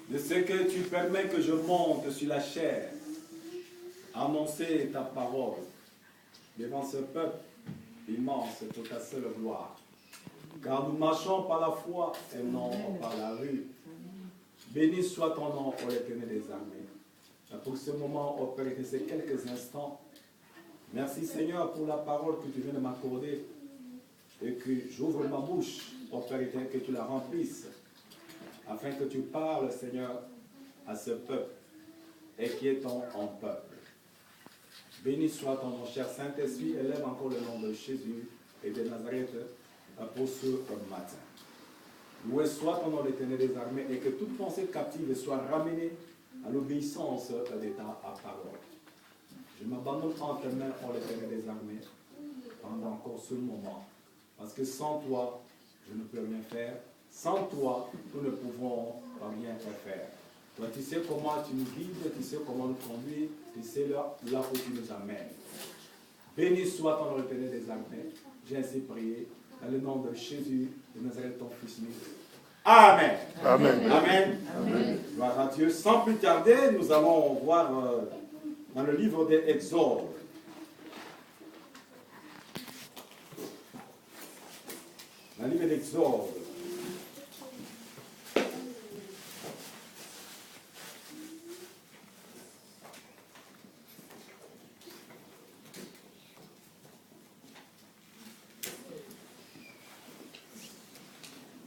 de ce que tu permets que je monte sur la chair, annoncer ta parole devant ce peuple immense, toute ta seule gloire. Car nous marchons par la foi et non par la rue. Béni soit ton nom, ô l'Éternel des armées. Pour ce moment, ô Père, ces quelques instants, merci Seigneur pour la parole que tu viens de m'accorder et que j'ouvre ma bouche, ô Père éternel, que tu la remplisses, afin que tu parles, Seigneur, à ce peuple et qui est ton peuple. Béni soit ton nom, cher Saint-Esprit, élève encore le nom de Jésus et de Nazareth pour ce matin. Loué soit ton nom, l'Éternel des armées, et que toute pensée captive soit ramenée à l'obéissance de ta parole. Je m'abandonne en tes mains, ô l'Éternel des armées, pendant encore ce moment. Parce que sans toi, je ne peux rien faire. Sans toi, nous ne pouvons rien faire. Toi, tu sais comment tu nous guides, tu sais comment nous conduis, tu sais là où tu nous amènes. Béni soit ton nom, l'Éternel des armées. J'ai ainsi prié dans le nom de Jésus de Nazareth, ton Fils unique. Amen. Amen. Amen. Amen. Gloire à Dieu. Sans plus tarder, nous allons voir dans le livre des Exodes. Dans le livre d'Exode.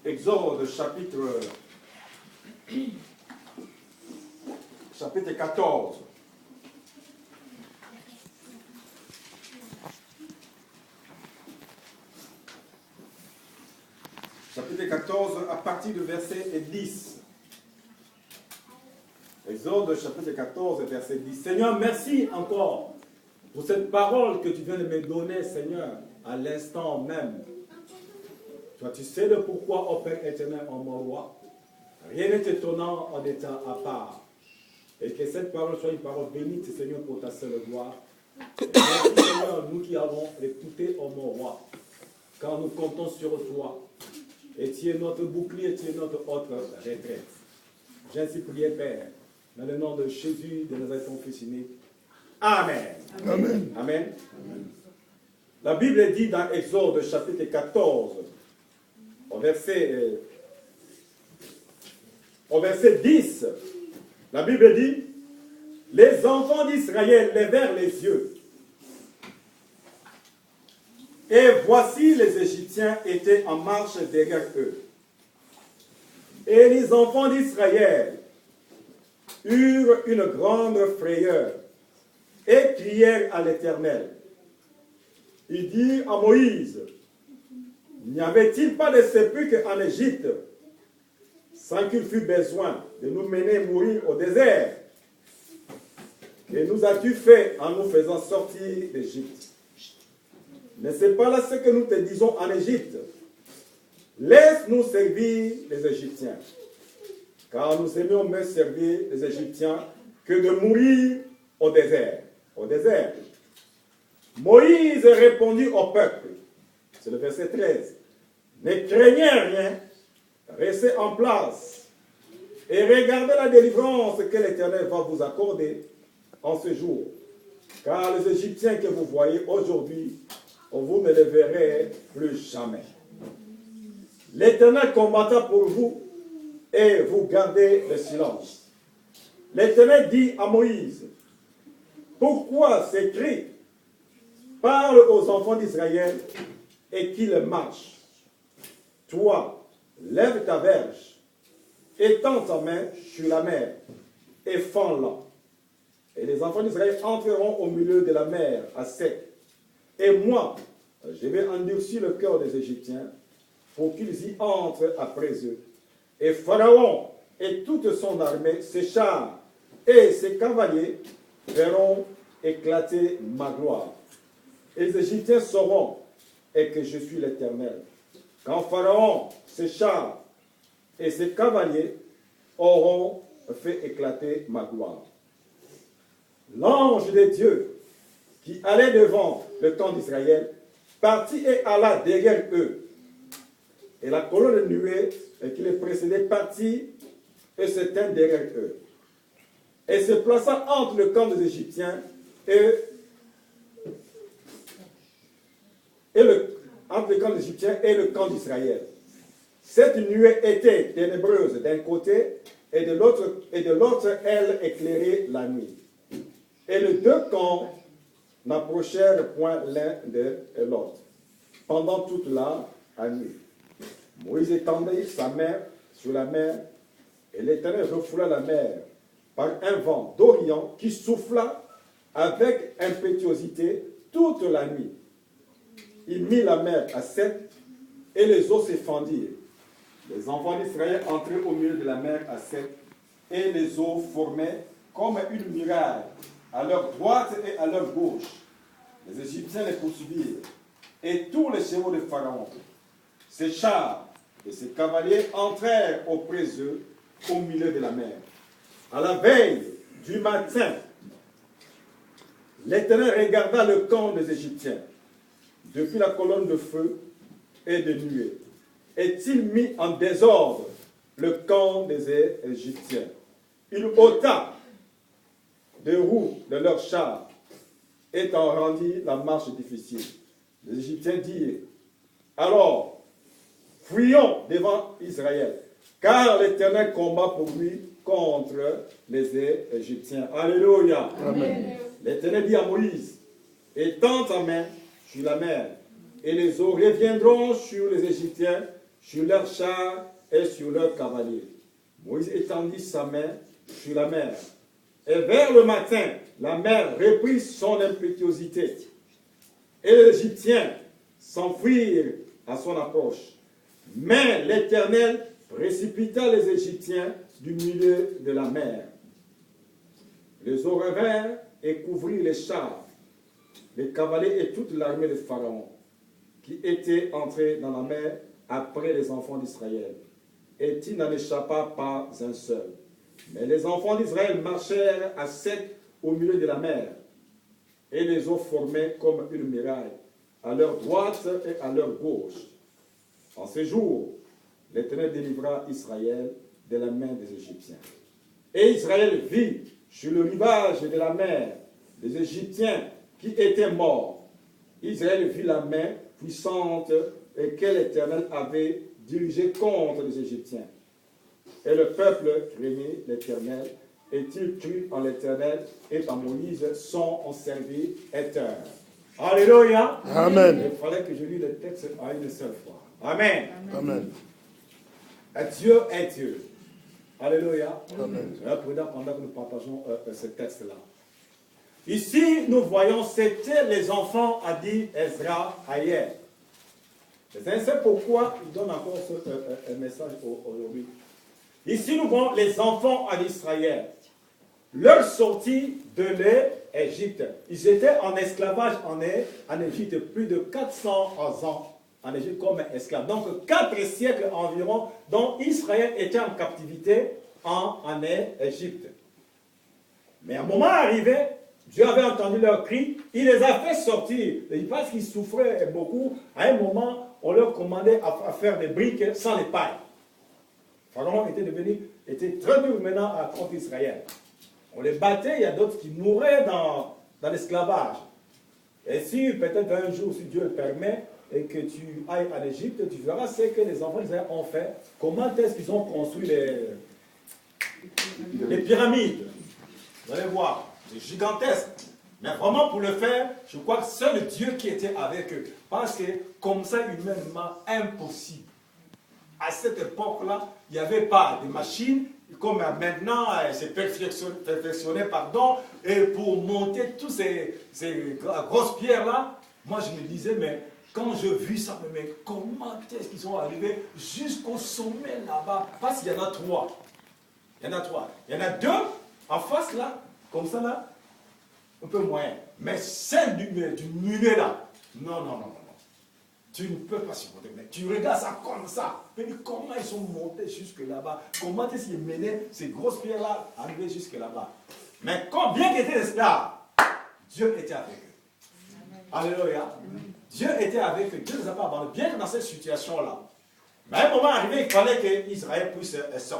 Exode chapitre 14. Chapitre 14 à partir du verset 10. Exode chapitre 14 verset 10. Seigneur, merci encore pour cette parole que tu viens de me donner, Seigneur, à l'instant même. Toi, tu sais le pourquoi, ô Père éternel, en mon roi. Rien n'est étonnant en état à part. Et que cette parole soit une parole bénite, Seigneur, pour ta seule gloire. Merci, Seigneur, nous qui avons écouté, ô mon roi, car nous comptons sur toi. Et tu es notre bouclier, tu es notre autre retraite. J'ai ainsi prié, Père, dans le nom de Jésus, de Nazareth, ton Fils unique. Amen. Amen. Amen. La Bible dit dans Exode chapitre 14, au verset 10, la Bible dit, les enfants d'Israël levèrent les yeux, et voici les Égyptiens étaient en marche derrière eux. Et les enfants d'Israël eurent une grande frayeur et crièrent à l'Éternel. Il dit à Moïse, n'y avait-il pas de sépulcre en Égypte, sans qu'il fût besoin de nous mener mourir au désert? Et nous as-tu fait en nous faisant sortir d'Égypte? N'est-ce pas là ce que nous te disons en Égypte? Laisse-nous servir les Égyptiens, car nous aimions mieux servir les Égyptiens que de mourir au désert. Au désert. Moïse répondit au peuple, c'est le verset 13, ne craignez rien, restez en place et regardez la délivrance que l'Éternel va vous accorder en ce jour. Car les Égyptiens que vous voyez aujourd'hui, vous ne les verrez plus jamais. L'Éternel combattra pour vous et vous gardez le silence. L'Éternel dit à Moïse, pourquoi ces cris? Parle aux enfants d'Israël et qu'ils marchent. Toi, lève ta verge, étends ta main sur la mer et fends-la. Et les enfants d'Israël entreront au milieu de la mer à sec. Et moi, je vais endurcir le cœur des Égyptiens pour qu'ils y entrent après eux. Et Pharaon et toute son armée, ses chars et ses cavaliers verront éclater ma gloire. Et les Égyptiens sauront et que je suis l'Éternel. Quand Pharaon, ses chars et ses cavaliers auront fait éclater ma gloire. L'ange de Dieu qui allait devant le camp d'Israël partit et alla derrière eux. Et la colonne de nuée qui les précédait partit et se tint derrière eux. Et se plaça entre le camp des Égyptiens entre le camp des Égyptiens et le camp d'Israël. Cette nuée était ténébreuse d'un côté, et de l'autre, elle éclairait la nuit. Et les deux camps n'approchèrent point l'un de l'autre, pendant toute la nuit. Moïse étendit sa main sur la mer, et l'Éternel refoula la mer par un vent d'Orient qui souffla avec impétuosité toute la nuit. Il mit la mer à sec, et les eaux s'effandirent. Les enfants d'Israël entraient au milieu de la mer à sec, et les eaux formaient comme une muraille à leur droite et à leur gauche. Les Égyptiens les poursuivirent, et tous les chevaux de Pharaon, ses chars et ses cavaliers entrèrent auprès d'eux au milieu de la mer. À la veille du matin, l'Éternel regarda le camp des Égyptiens depuis la colonne de feu et de nuée. Est-il mis en désordre le camp des Égyptiens? Il ôta des roues de leurs chars et en rendit la marche difficile. Les Égyptiens dirent: alors, fuyons devant Israël, car l'Éternel combat pour lui contre les Égyptiens. Alléluia. Amen. L'Éternel dit à Moïse: étends ta main sur la mer, et les eaux reviendront sur les Égyptiens, sur leurs chars et sur leurs cavaliers. Moïse étendit sa main sur la mer, et vers le matin, la mer reprit son impétuosité, et les Égyptiens s'enfuirent à son approche. Mais l'Éternel précipita les Égyptiens du milieu de la mer. Les eaux revinrent et couvrirent les chars, les cavaliers et toute l'armée de Pharaon, qui étaient entrés dans la mer après les enfants d'Israël. Et il n'en échappa pas un seul. Mais les enfants d'Israël marchèrent à sec au milieu de la mer, et les eaux formaient comme une muraille à leur droite et à leur gauche. En ce jour, l'Éternel délivra Israël de la main des Égyptiens. Et Israël vit sur le rivage de la mer des Égyptiens qui étaient morts. Israël vit la main puissante que l'Éternel avait dirigée contre les Égyptiens. Et le peuple craignait l'Éternel, et il crut en l'Éternel et en Moïse, son serviteur. Alléluia. Amen. Il fallait que je lis le texte à une seule fois. Amen. Amen. Dieu est Dieu. Alléluia. Amen. Pendant que nous partageons ce texte-là. Ici, nous voyons, c'était les enfants, a dit Ezra hier. C'est pourquoi il donne encore ce message aujourd'hui. Ici, nous voyons les enfants d'Israël. Leur sortie de l'Égypte. Ils étaient en esclavage en Égypte, plus de 400 ans en Égypte comme esclaves. Donc 4 siècles environ, dont Israël était en captivité en Égypte. Mais à un moment arrivé, Dieu avait entendu leurs cris, il les a fait sortir. Et parce qu'ils souffraient beaucoup, à un moment, on leur commandait à faire des briques sans les pailles. Pharaon était très dur maintenant contre Israël. On les battait, il y a d'autres qui mouraient dans l'esclavage. Et si peut-être un jour, si Dieu le permet, et que tu ailles en Égypte, tu verras ce que les enfants d'Israël ont fait. Comment est-ce qu'ils ont construit les pyramides. Vous allez voir, c'est gigantesque. Mais vraiment pour le faire, je crois que c'est le Dieu qui était avec eux. Parce que comme ça, humainement, impossible. À cette époque-là, il n'y avait pas de machines. Comme maintenant, c'est perfectionné, et pour monter toutes ces grosses pierres-là, moi je me disais, mais quand je vis ça, mais comment est-ce qu'ils sont arrivés jusqu'au sommet là-bas? Parce qu'il y en a 3. Il y en a 3. Il y en a 2 en face là, comme ça là, un peu moyen. Mais celle du milieu là, non. Tu ne peux pas supporter. Mais tu regardes ça comme ça. Mais comment ils sont montés jusque là-bas? Comment est-ce qu'ils menaient ces grosses pierres-là arriver jusque là-bas? Mais quand bien qu'ils étaient esclaves, Dieu était avec eux. Alléluia. Dieu était avec eux. Dieu ne les a pas abandonnés. Bien que dans cette situation-là. Mais à un moment arrivé, il fallait qu'Israël puisse sortir.